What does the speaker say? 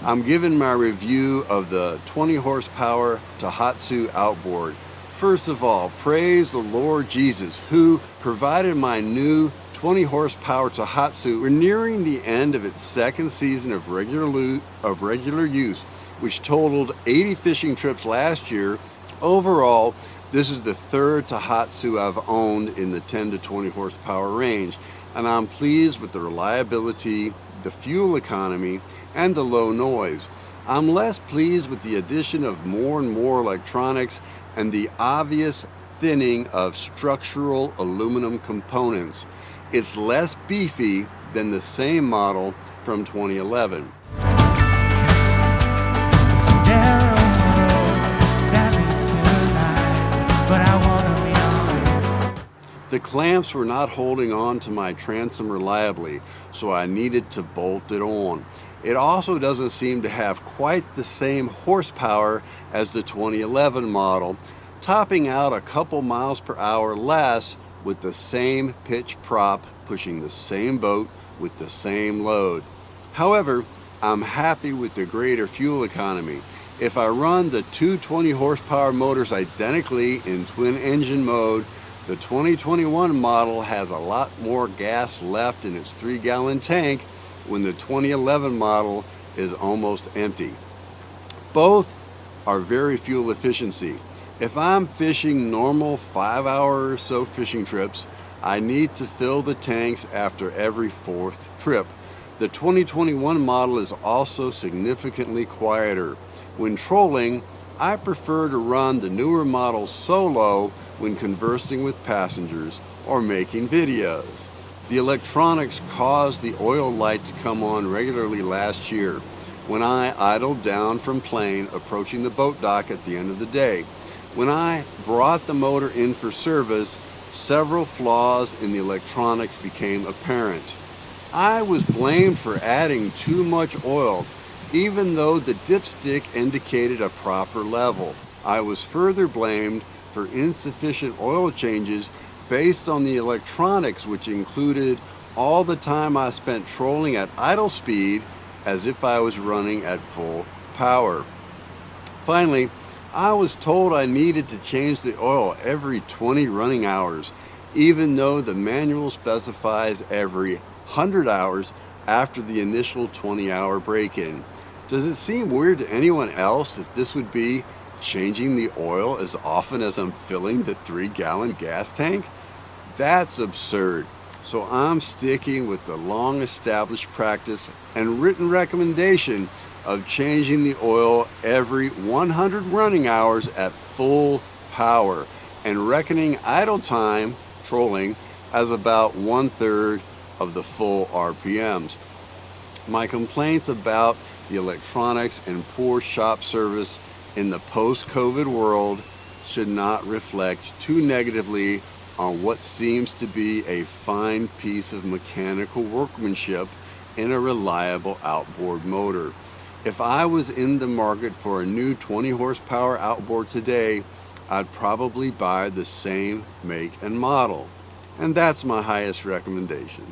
I'm giving my review of the 20 horsepower Tohatsu Outboard. First of all, praise the Lord Jesus who provided my new 20 horsepower Tohatsu. We're nearing the end of its second season of regular use, which totaled 80 fishing trips last year. Overall, this is the third Tohatsu I've owned in the 10 to 20 horsepower range, and I'm pleased with the reliability, the fuel economy, and the low noise. I'm less pleased with the addition of more and more electronics and the obvious thinning of structural aluminum components. It's less beefy than the same model from 2011. The clamps were not holding on to my transom reliably, so I needed to bolt it on. It also doesn't seem to have quite the same horsepower as the 2011 model, topping out a couple miles per hour less with the same pitch prop pushing the same boat with the same load. However, I'm happy with the greater fuel economy. If I run the two 20 horsepower motors identically in twin engine mode, the 2021 model has a lot more gas left in its 3-gallon tank when the 2011 model is almost empty. Both are very fuel efficiency. If I'm fishing normal 5-hour or so fishing trips, I need to fill the tanks after every 4th trip. The 2021 model is also significantly quieter. When trolling, I prefer to run the newer model solo when conversing with passengers or making videos. The electronics caused the oil light to come on regularly last year when I idled down from plane approaching the boat dock at the end of the day. When I brought the motor in for service, several flaws in the electronics became apparent. I was blamed for adding too much oil, even though the dipstick indicated a proper level. I was further blamed for insufficient oil changes based on the electronics, which included all the time I spent trolling at idle speed as if I was running at full power. Finally, I was told I needed to change the oil every 20 running hours, even though the manual specifies every 100 hours after the initial 20-hour break-in. Does it seem weird to anyone else that this would be changing the oil as often as I'm filling the 3-gallon gas tank? That's absurd. So I'm sticking with the long established practice and written recommendation of changing the oil every 100 running hours at full power and reckoning idle time, trolling, as about 1/3 of the full RPMs. My complaints about the electronics and poor shop service in the post-COVID world should not reflect too negatively on what seems to be a fine piece of mechanical workmanship in a reliable outboard motor. If I was in the market for a new 20 horsepower outboard today, I'd probably buy the same make and model. And that's my highest recommendation.